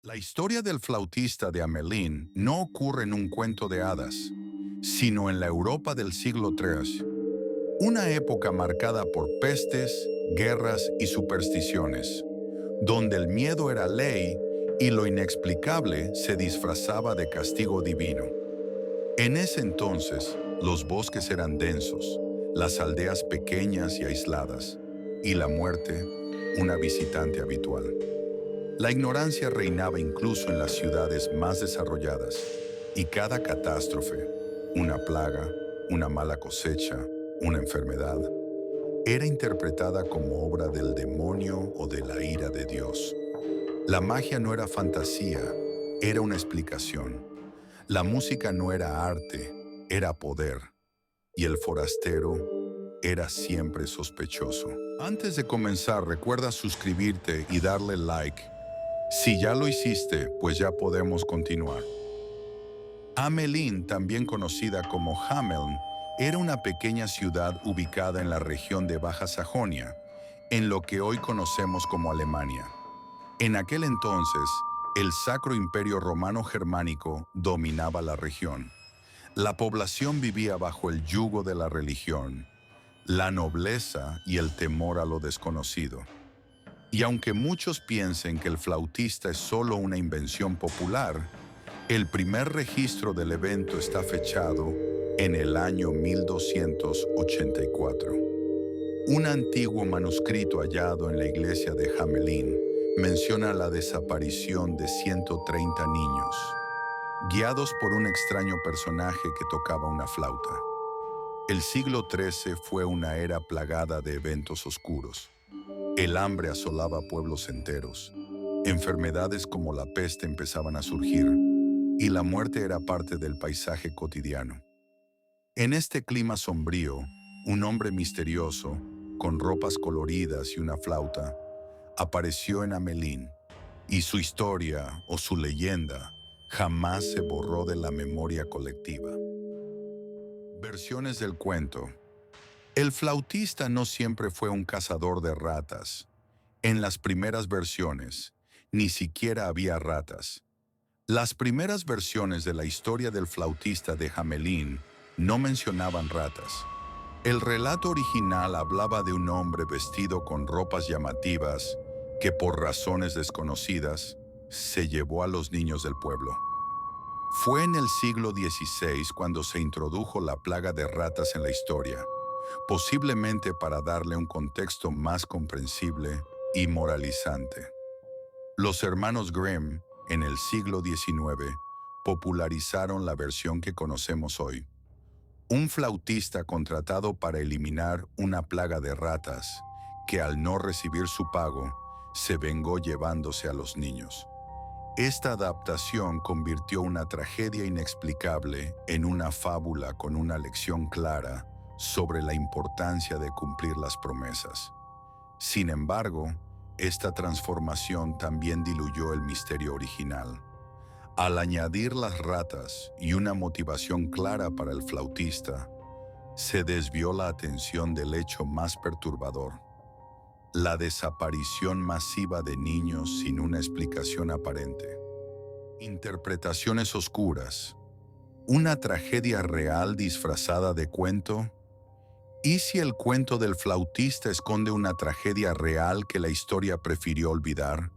La historia del flautista de Hamelin no ocurre en un cuento de hadas, sino en la Europa del siglo III, una época marcada por pestes, guerras y supersticiones, donde el miedo era ley y lo inexplicable se disfrazaba de castigo divino. En ese entonces, los bosques eran densos, las aldeas pequeñas y aisladas, y la muerte, una visitante habitual. La ignorancia reinaba incluso en las ciudades más desarrolladas, y cada catástrofe, una plaga, una mala cosecha, una enfermedad, era interpretada como obra del demonio o de la ira de Dios. La magia no era fantasía, era una explicación. La música no era arte, era poder. Y el forastero era siempre sospechoso. Antes de comenzar, recuerda suscribirte y darle like. Si ya lo hiciste, pues ya podemos continuar. Hamelin, también conocida como Hameln, era una pequeña ciudad ubicada en la región de Baja Sajonia, en lo que hoy conocemos como Alemania. En aquel entonces, el Sacro Imperio Romano Germánico dominaba la región. La población vivía bajo el yugo de la religión, la nobleza y el temor a lo desconocido. Y aunque muchos piensen que el flautista es solo una invención popular, el primer registro del evento está fechado en el año 1284. Un antiguo manuscrito hallado en la iglesia de Hamelin menciona la desaparición de 130 niños, guiados por un extraño personaje que tocaba una flauta. El siglo XIII fue una era plagada de eventos oscuros. El hambre asolaba pueblos enteros, enfermedades como la peste empezaban a surgir, y la muerte era parte del paisaje cotidiano. En este clima sombrío, un hombre misterioso, con ropas coloridas y una flauta, apareció en Hamelin, y su historia o su leyenda jamás se borró de la memoria colectiva. Versiones del cuento. El flautista no siempre fue un cazador de ratas. En las primeras versiones, ni siquiera había ratas. Las primeras versiones de la historia del flautista de Hamelin no mencionaban ratas. El relato original hablaba de un hombre vestido con ropas llamativas que por razones desconocidas se llevó a los niños del pueblo. Fue en el siglo XVI cuando se introdujo la plaga de ratas en la historia, posiblemente para darle un contexto más comprensible y moralizante. Los hermanos Grimm, en el siglo XIX, popularizaron la versión que conocemos hoy. Un flautista contratado para eliminar una plaga de ratas, que al no recibir su pago, se vengó llevándose a los niños. Esta adaptación convirtió una tragedia inexplicable en una fábula con una lección clara sobre la importancia de cumplir las promesas. Sin embargo, esta transformación también diluyó el misterio original. Al añadir las ratas y una motivación clara para el flautista, se desvió la atención del hecho más perturbador: la desaparición masiva de niños sin una explicación aparente. Interpretaciones oscuras. ¿Una tragedia real disfrazada de cuento? ¿Y si el cuento del flautista esconde una tragedia real que la historia prefirió olvidar?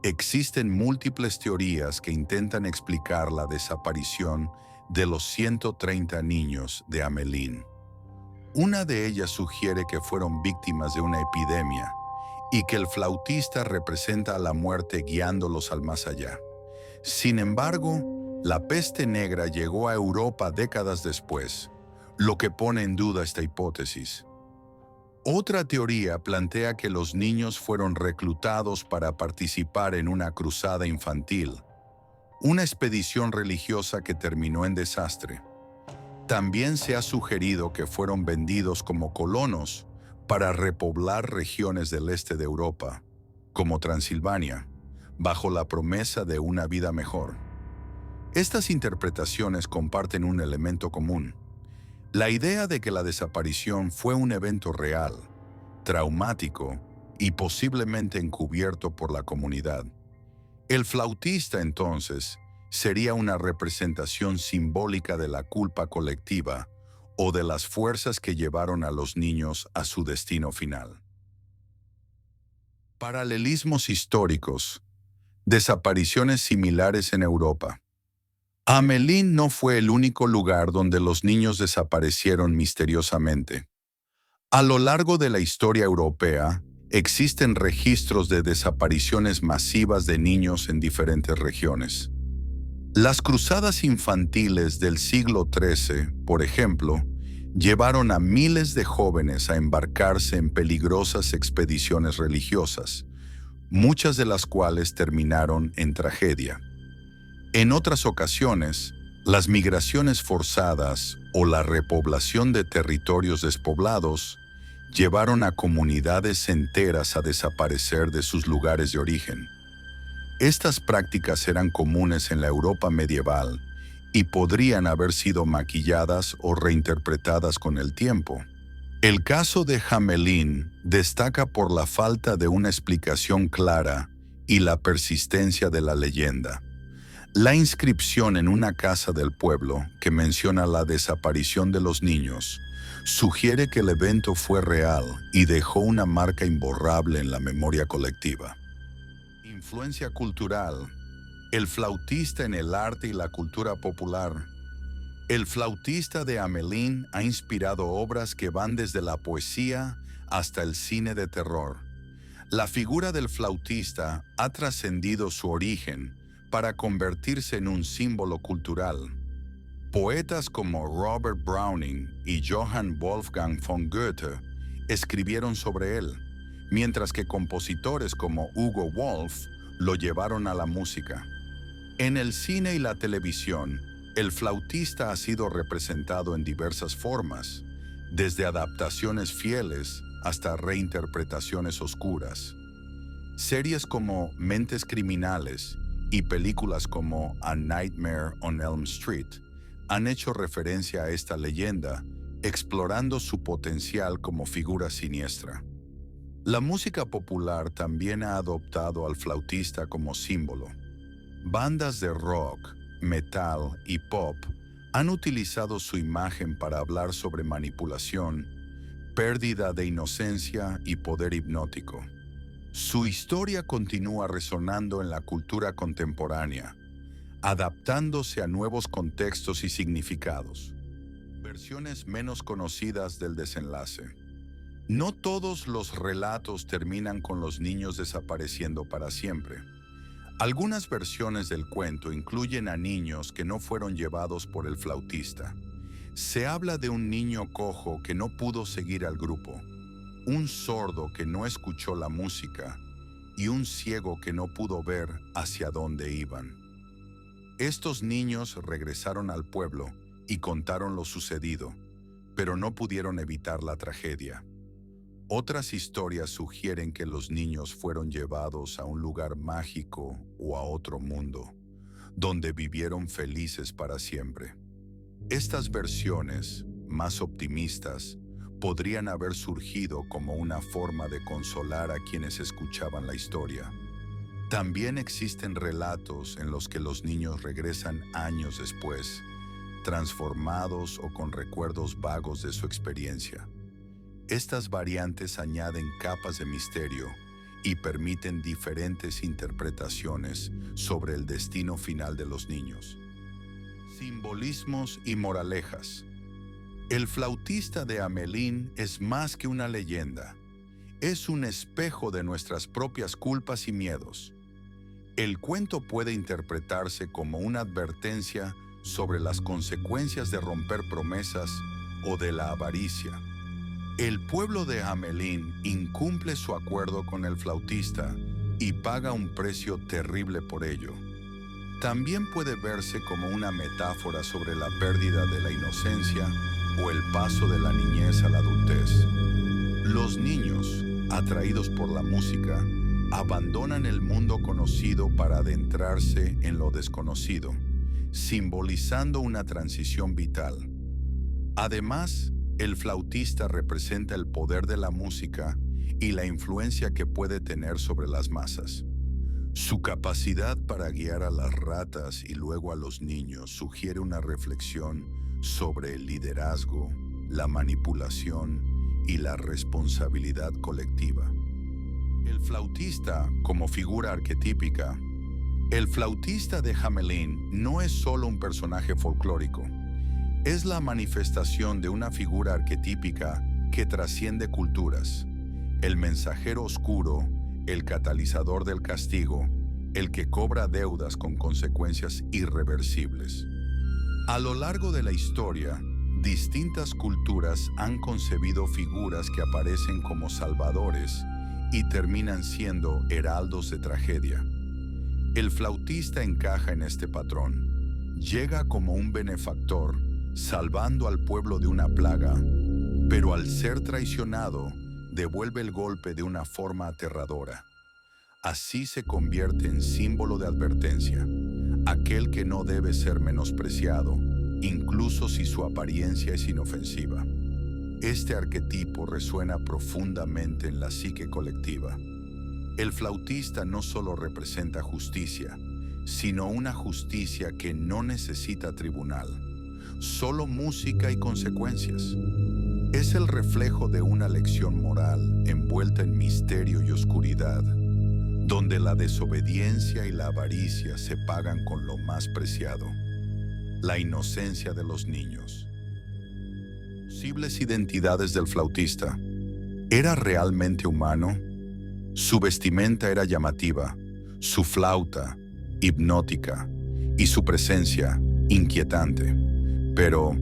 Existen múltiples teorías que intentan explicar la desaparición de los 130 niños de Hamelin. Una de ellas sugiere que fueron víctimas de una epidemia y que el flautista representa a la muerte guiándolos al más allá. Sin embargo, la peste negra llegó a Europa décadas después, lo que pone en duda esta hipótesis. Otra teoría plantea que los niños fueron reclutados para participar en una cruzada infantil, una expedición religiosa que terminó en desastre. También se ha sugerido que fueron vendidos como colonos para repoblar regiones del este de Europa, como Transilvania, bajo la promesa de una vida mejor. Estas interpretaciones comparten un elemento común: la idea de que la desaparición fue un evento real, traumático y posiblemente encubierto por la comunidad. El flautista, entonces, sería una representación simbólica de la culpa colectiva o de las fuerzas que llevaron a los niños a su destino final. Paralelismos históricos. Desapariciones similares en Europa. Amelín no fue el único lugar donde los niños desaparecieron misteriosamente. A lo largo de la historia europea, existen registros de desapariciones masivas de niños en diferentes regiones. Las cruzadas infantiles del siglo XIII, por ejemplo, llevaron a miles de jóvenes a embarcarse en peligrosas expediciones religiosas, muchas de las cuales terminaron en tragedia. En otras ocasiones, las migraciones forzadas o la repoblación de territorios despoblados llevaron a comunidades enteras a desaparecer de sus lugares de origen. Estas prácticas eran comunes en la Europa medieval y podrían haber sido maquilladas o reinterpretadas con el tiempo. El caso de Hamelin destaca por la falta de una explicación clara y la persistencia de la leyenda. La inscripción en una casa del pueblo que menciona la desaparición de los niños sugiere que el evento fue real y dejó una marca imborrable en la memoria colectiva. Influencia cultural. El flautista en el arte y la cultura popular. El flautista de Hamelin ha inspirado obras que van desde la poesía hasta el cine de terror. La figura del flautista ha trascendido su origen para convertirse en un símbolo cultural. Poetas como Robert Browning y Johann Wolfgang von Goethe escribieron sobre él, mientras que compositores como Hugo Wolf lo llevaron a la música. En el cine y la televisión, el flautista ha sido representado en diversas formas, desde adaptaciones fieles hasta reinterpretaciones oscuras. Series como Mentes Criminales y películas como A Nightmare on Elm Street han hecho referencia a esta leyenda, explorando su potencial como figura siniestra. La música popular también ha adoptado al flautista como símbolo. Bandas de rock, metal y pop han utilizado su imagen para hablar sobre manipulación, pérdida de inocencia y poder hipnótico. Su historia continúa resonando en la cultura contemporánea, adaptándose a nuevos contextos y significados. Versiones menos conocidas del desenlace. No todos los relatos terminan con los niños desapareciendo para siempre. Algunas versiones del cuento incluyen a niños que no fueron llevados por el flautista. Se habla de un niño cojo que no pudo seguir al grupo, un sordo que no escuchó la música y un ciego que no pudo ver hacia dónde iban. Estos niños regresaron al pueblo y contaron lo sucedido, pero no pudieron evitar la tragedia. Otras historias sugieren que los niños fueron llevados a un lugar mágico o a otro mundo, donde vivieron felices para siempre. Estas versiones, más optimistas, podrían haber surgido como una forma de consolar a quienes escuchaban la historia. También existen relatos en los que los niños regresan años después, transformados o con recuerdos vagos de su experiencia. Estas variantes añaden capas de misterio y permiten diferentes interpretaciones sobre el destino final de los niños. Simbolismos y moralejas. El flautista de Hamelin es más que una leyenda. Es un espejo de nuestras propias culpas y miedos. El cuento puede interpretarse como una advertencia sobre las consecuencias de romper promesas o de la avaricia. El pueblo de Hamelin incumple su acuerdo con el flautista y paga un precio terrible por ello. También puede verse como una metáfora sobre la pérdida de la inocencia o el paso de la niñez a la adultez. Los niños, atraídos por la música, abandonan el mundo conocido para adentrarse en lo desconocido, simbolizando una transición vital. Además, el flautista representa el poder de la música y la influencia que puede tener sobre las masas. Su capacidad para guiar a las ratas y luego a los niños sugiere una reflexión sobre el liderazgo, la manipulación y la responsabilidad colectiva. El flautista como figura arquetípica. El flautista de Hamelin no es solo un personaje folclórico, es la manifestación de una figura arquetípica que trasciende culturas. El mensajero oscuro, el catalizador del castigo, el que cobra deudas con consecuencias irreversibles. A lo largo de la historia, distintas culturas han concebido figuras que aparecen como salvadores y terminan siendo heraldos de tragedia. El flautista encaja en este patrón. Llega como un benefactor, salvando al pueblo de una plaga, pero al ser traicionado, devuelve el golpe de una forma aterradora. Así se convierte en símbolo de advertencia, aquel que no debe ser menospreciado, incluso si su apariencia es inofensiva. Este arquetipo resuena profundamente en la psique colectiva. El flautista no solo representa justicia, sino una justicia que no necesita tribunal, solo música y consecuencias. Es el reflejo de una lección moral envuelta en misterio y oscuridad, donde la desobediencia y la avaricia se pagan con lo más preciado, la inocencia de los niños. Posibles identidades del flautista. ¿Era realmente humano? Su vestimenta era llamativa, su flauta hipnótica y su presencia inquietante. Pero,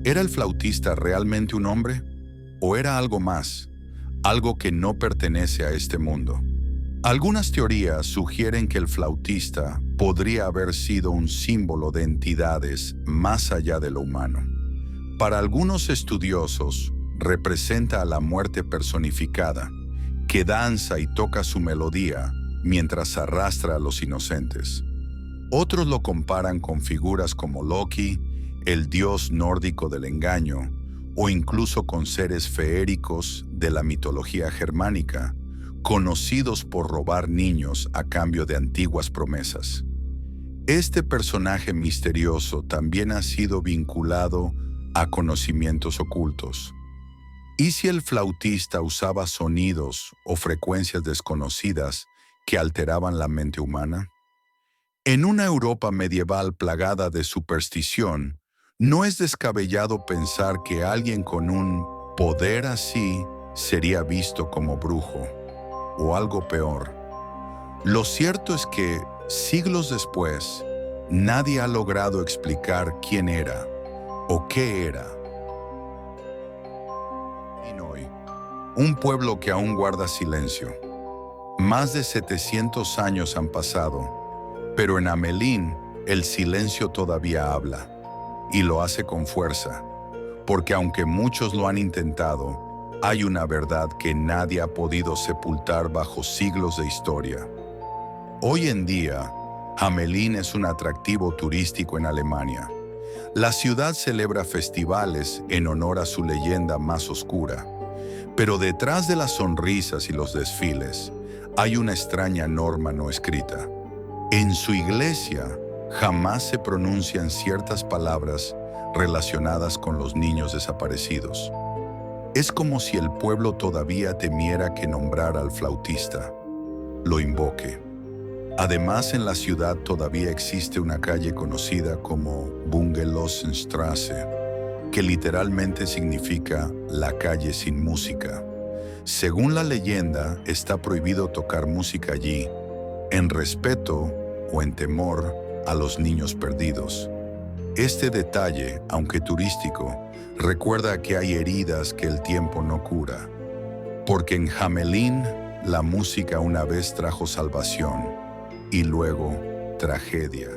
¿era el flautista realmente un hombre? ¿O era algo más, algo que no pertenece a este mundo? Algunas teorías sugieren que el flautista podría haber sido un símbolo de entidades más allá de lo humano. Para algunos estudiosos, representa a la muerte personificada, que danza y toca su melodía mientras arrastra a los inocentes. Otros lo comparan con figuras como Loki, el dios nórdico del engaño, o incluso con seres feéricos de la mitología germánica, conocidos por robar niños a cambio de antiguas promesas. Este personaje misterioso también ha sido vinculado a conocimientos ocultos. ¿Y si el flautista usaba sonidos o frecuencias desconocidas que alteraban la mente humana? En una Europa medieval plagada de superstición, no es descabellado pensar que alguien con un poder así sería visto como brujo, o algo peor. Lo cierto es que, siglos después, nadie ha logrado explicar quién era o qué era. Illinois, un pueblo que aún guarda silencio. Más de 700 años han pasado, pero en Hamelin el silencio todavía habla, y lo hace con fuerza, porque aunque muchos lo han intentado, hay una verdad que nadie ha podido sepultar bajo siglos de historia. Hoy en día, Hamelin es un atractivo turístico en Alemania. La ciudad celebra festivales en honor a su leyenda más oscura, pero detrás de las sonrisas y los desfiles hay una extraña norma no escrita. En su iglesia jamás se pronuncian ciertas palabras relacionadas con los niños desaparecidos. Es como si el pueblo todavía temiera que nombrar al flautista, lo invoque. Además, en la ciudad todavía existe una calle conocida como Bungelosenstraße, que literalmente significa la calle sin música. Según la leyenda, está prohibido tocar música allí, en respeto o en temor a los niños perdidos. Este detalle, aunque turístico, recuerda que hay heridas que el tiempo no cura, porque en Hamelin la música una vez trajo salvación y luego tragedia.